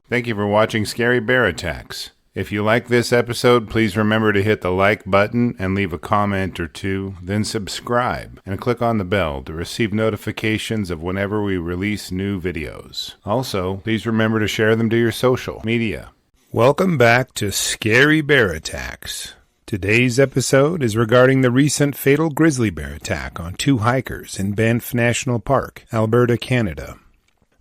Thank you for watching Scary Bear Attacks. If you like this episode, please remember to hit the like button and leave a comment or two, then subscribe and click on the bell to receive notifications of whenever we release new videos. Also, please remember to share them to your social media. Welcome back to Scary Bear Attacks. Today's episode is regarding the recent fatal grizzly bear attack on 2 hikers in Banff National Park, Alberta, Canada.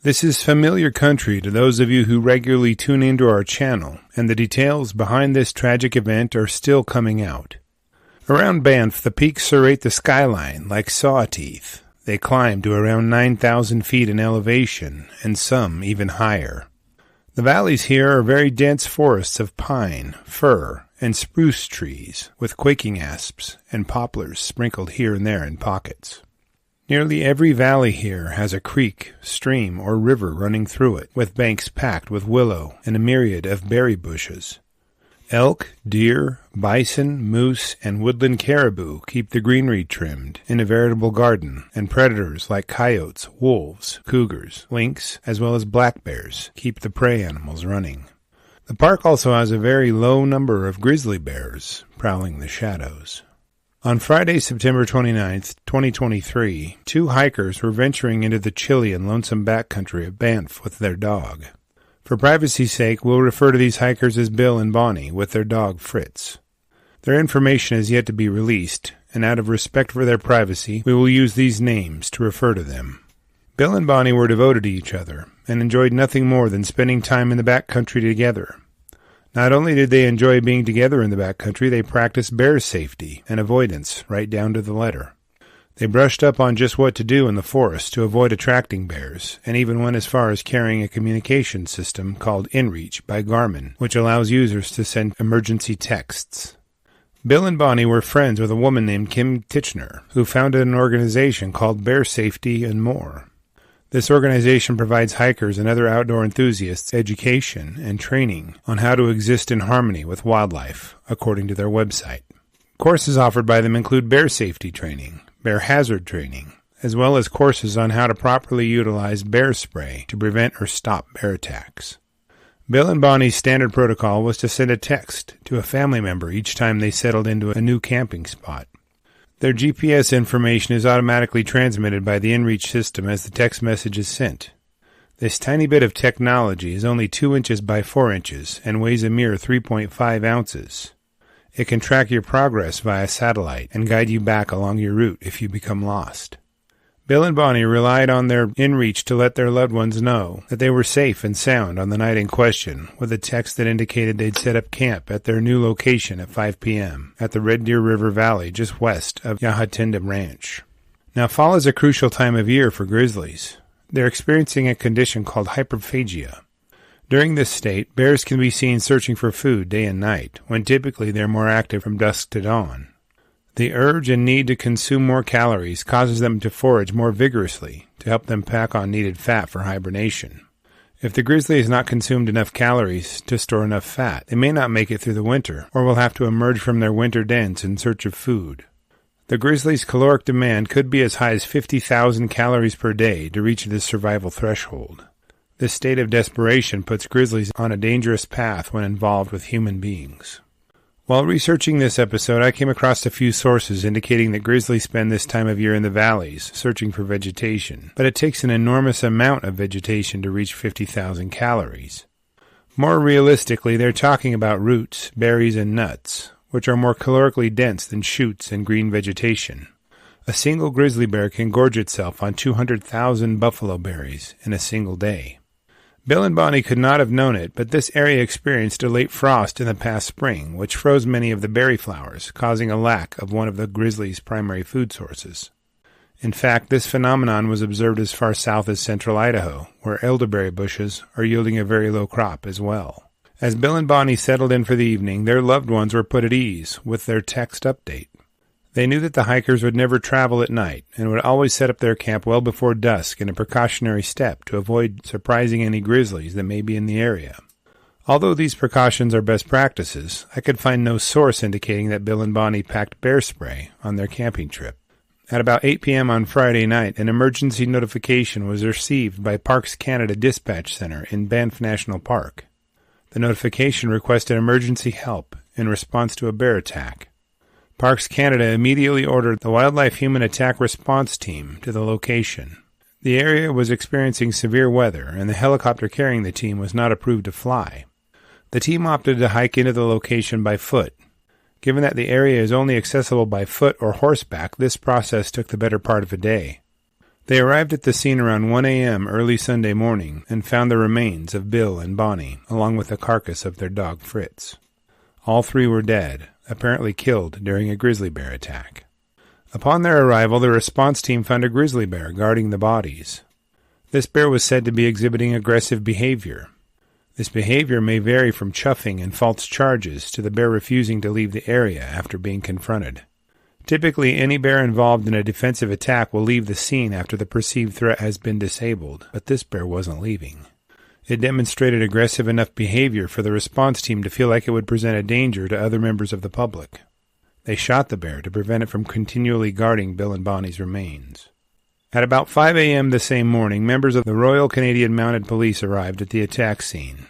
This is familiar country to those of you who regularly tune into our channel, and the details behind this tragic event are still coming out. Around Banff, the peaks serate the skyline like saw teeth. They climb to around 9,000 feet in elevation, and some even higher. The valleys here are very dense forests of pine, fir, and spruce trees, with quaking asps and poplars sprinkled here and there in pockets. Nearly every valley here has a creek, stream, or river running through it, with banks packed with willow and a myriad of berry bushes. Elk, deer, bison, moose, and woodland caribou keep the greenery trimmed in a veritable garden, and predators like coyotes, wolves, cougars, lynx, as well as black bears keep the prey animals running. The park also has a very low number of grizzly bears prowling the shadows. On Friday, September 29, 2023, 2 hikers were venturing into the chilly and lonesome backcountry of Banff with their dog. For privacy's sake, we'll refer to these hikers as Bill and Bonnie, with their dog Fritz. Their information is yet to be released, and out of respect for their privacy, we will use these names to refer to them. Bill and Bonnie were devoted to each other, and enjoyed nothing more than spending time in the backcountry together. Not only did they enjoy being together in the backcountry, they practiced bear safety and avoidance right down to the letter. They brushed up on just what to do in the forest to avoid attracting bears, and even went as far as carrying a communication system called InReach by Garmin, which allows users to send emergency texts. Bill and Bonnie were friends with a woman named Kim Titchener, who founded an organization called Bear Safety and More. This organization provides hikers and other outdoor enthusiasts education and training on how to exist in harmony with wildlife, according to their website. Courses offered by them include bear safety training, bear hazard training, as well as courses on how to properly utilize bear spray to prevent or stop bear attacks. Bill and Bonnie's standard protocol was to send a text to a family member each time they settled into a new camping spot. Their GPS information is automatically transmitted by the InReach system as the text message is sent. This tiny bit of technology is only 2 inches by 4 inches and weighs a mere 3.5 ounces. It can track your progress via satellite and guide you back along your route if you become lost. Bill and Bonnie relied on their InReach to let their loved ones know that they were safe and sound on the night in question, with a text that indicated they'd set up camp at their new location at 5 p.m. at the Red Deer River Valley just west of Yahatinda Ranch. Now, fall is a crucial time of year for grizzlies. They're experiencing a condition called hyperphagia. During this state, bears can be seen searching for food day and night, when typically they're more active from dusk to dawn. The urge and need to consume more calories causes them to forage more vigorously to help them pack on needed fat for hibernation. If the grizzly has not consumed enough calories to store enough fat, they may not make it through the winter, or will have to emerge from their winter dens in search of food. The grizzly's caloric demand could be as high as 50,000 calories per day to reach this survival threshold. This state of desperation puts grizzlies on a dangerous path when involved with human beings. While researching this episode, I came across a few sources indicating that grizzlies spend this time of year in the valleys, searching for vegetation, but it takes an enormous amount of vegetation to reach 50,000 calories. More realistically, they're talking about roots, berries, and nuts, which are more calorically dense than shoots and green vegetation. A single grizzly bear can gorge itself on 200,000 buffalo berries in a single day. Bill and Bonnie could not have known it, but this area experienced a late frost in the past spring, which froze many of the berry flowers, causing a lack of one of the grizzly's primary food sources. In fact, this phenomenon was observed as far south as central Idaho, where elderberry bushes are yielding a very low crop as well. As Bill and Bonnie settled in for the evening, their loved ones were put at ease with their text update. They knew that the hikers would never travel at night and would always set up their camp well before dusk in a precautionary step to avoid surprising any grizzlies that may be in the area. Although these precautions are best practices, I could find no source indicating that Bill and Bonnie packed bear spray on their camping trip. At about 8 p.m. on Friday night, an emergency notification was received by Parks Canada Dispatch Center in Banff National Park. The notification requested emergency help in response to a bear attack. Parks Canada immediately ordered the Wildlife Human Attack Response Team to the location. The area was experiencing severe weather, and the helicopter carrying the team was not approved to fly. The team opted to hike into the location by foot. Given that the area is only accessible by foot or horseback, this process took the better part of a day. They arrived at the scene around 1 a.m. early Sunday morning and found the remains of Bill and Bonnie, along with the carcass of their dog Fritz. All three were dead, apparently killed during a grizzly bear attack. Upon their arrival, the response team found a grizzly bear guarding the bodies. This bear was said to be exhibiting aggressive behavior. This behavior may vary from chuffing and false charges to the bear refusing to leave the area after being confronted. Typically, any bear involved in a defensive attack will leave the scene after the perceived threat has been disabled, but this bear wasn't leaving. It demonstrated aggressive enough behavior for the response team to feel like it would present a danger to other members of the public. They shot the bear to prevent it from continually guarding Bill and Bonnie's remains. At about 5 a.m. the same morning, members of the Royal Canadian Mounted Police arrived at the attack scene.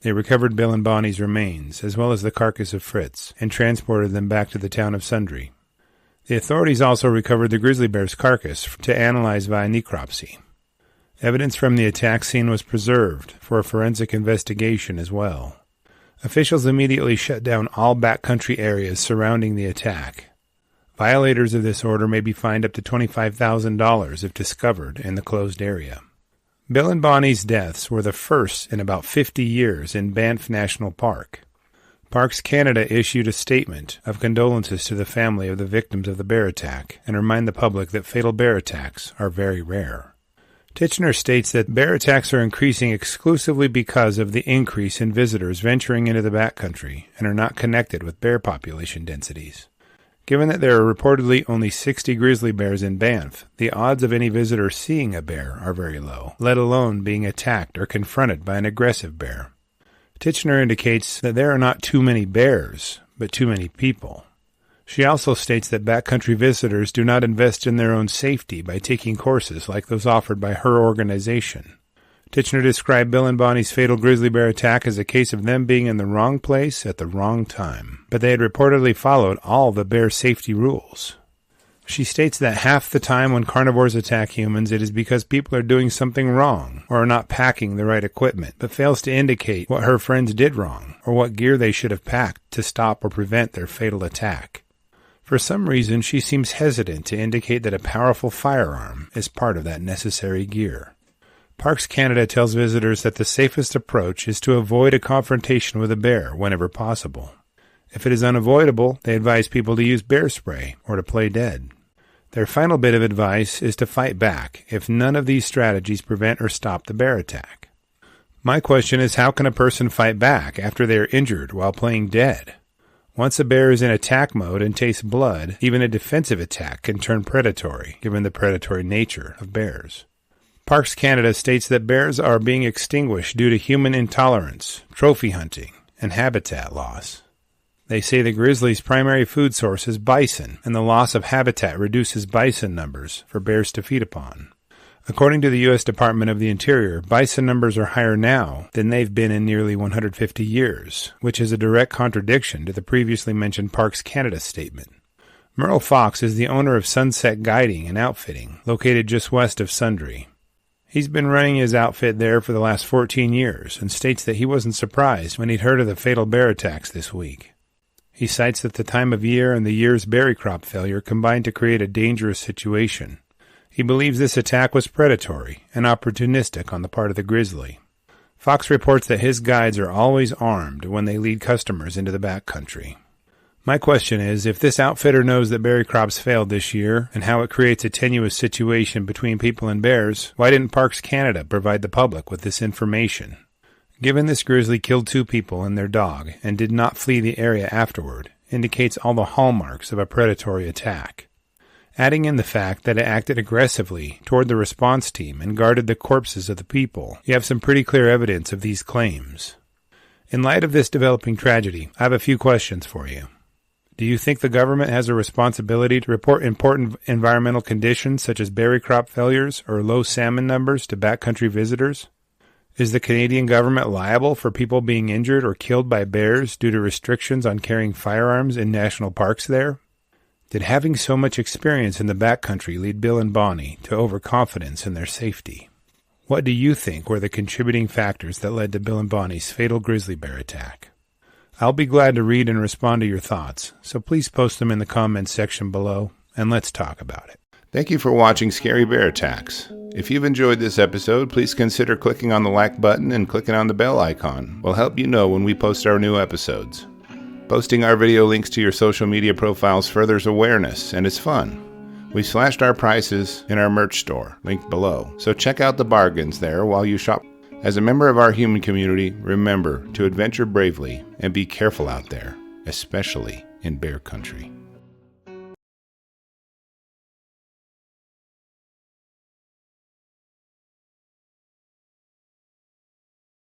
They recovered Bill and Bonnie's remains, as well as the carcass of Fritz, and transported them back to the town of Sundre. The authorities also recovered the grizzly bear's carcass to analyze via necropsy. Evidence from the attack scene was preserved for a forensic investigation as well. Officials immediately shut down all backcountry areas surrounding the attack. Violators of this order may be fined up to $25,000 if discovered in the closed area. Bill and Bonnie's deaths were the first in about 50 years in Banff National Park. Parks Canada issued a statement of condolences to the family of the victims of the bear attack and remind the public that fatal bear attacks are very rare. Titchener states that bear attacks are increasing exclusively because of the increase in visitors venturing into the backcountry and are not connected with bear population densities. Given that there are reportedly only 60 grizzly bears in Banff, the odds of any visitor seeing a bear are very low, let alone being attacked or confronted by an aggressive bear. Titchener indicates that there are not too many bears, but too many people. She also states that backcountry visitors do not invest in their own safety by taking courses like those offered by her organization. Titchener described Bill and Bonnie's fatal grizzly bear attack as a case of them being in the wrong place at the wrong time, but they had reportedly followed all the bear safety rules. She states that half the time when carnivores attack humans, it is because people are doing something wrong or are not packing the right equipment, but fails to indicate what her friends did wrong or what gear they should have packed to stop or prevent their fatal attack. For some reason, she seems hesitant to indicate that a powerful firearm is part of that necessary gear. Parks Canada tells visitors that the safest approach is to avoid a confrontation with a bear whenever possible. If it is unavoidable, they advise people to use bear spray or to play dead. Their final bit of advice is to fight back if none of these strategies prevent or stop the bear attack. My question is, how can a person fight back after they are injured while playing dead? Once a bear is in attack mode and tastes blood, even a defensive attack can turn predatory, given the predatory nature of bears. Parks Canada states that bears are being extinguished due to human intolerance, trophy hunting, and habitat loss. They say the grizzly's primary food source is bison, and the loss of habitat reduces bison numbers for bears to feed upon. According to the U.S. Department of the Interior, bison numbers are higher now than they've been in nearly 150 years, which is a direct contradiction to the previously mentioned Parks Canada statement. Merle Fox is the owner of Sunset Guiding and Outfitting, located just west of Sundre. He's been running his outfit there for the last 14 years and states that he wasn't surprised when he'd heard of the fatal bear attacks this week. He cites that the time of year and the year's berry crop failure combined to create a dangerous situation. He believes this attack was predatory and opportunistic on the part of the grizzly. Fox reports that his guides are always armed when they lead customers into the backcountry. My question is, if this outfitter knows that berry crops failed this year and how it creates a tenuous situation between people and bears, why didn't Parks Canada provide the public with this information? Given this grizzly killed 2 people and their dog and did not flee the area afterward, indicates all the hallmarks of a predatory attack. Adding in the fact that it acted aggressively toward the response team and guarded the corpses of the people, you have some pretty clear evidence of these claims. In light of this developing tragedy, I have a few questions for you. Do you think the government has a responsibility to report important environmental conditions such as berry crop failures or low salmon numbers to backcountry visitors? Is the Canadian government liable for people being injured or killed by bears due to restrictions on carrying firearms in national parks there? Did having so much experience in the backcountry lead Bill and Bonnie to overconfidence in their safety? What do you think were the contributing factors that led to Bill and Bonnie's fatal grizzly bear attack? I'll be glad to read and respond to your thoughts, so please post them in the comments section below, and let's talk about it. Thank you for watching Scary Bear Attacks. If you've enjoyed this episode, please consider clicking on the like button and clicking on the bell icon. We'll help you know when we post our new episodes. Posting our video links to your social media profiles furthers awareness, and it's fun. We slashed our prices in our merch store, linked below, so check out the bargains there while you shop. As a member of our human community, remember to adventure bravely and be careful out there, especially in bear country.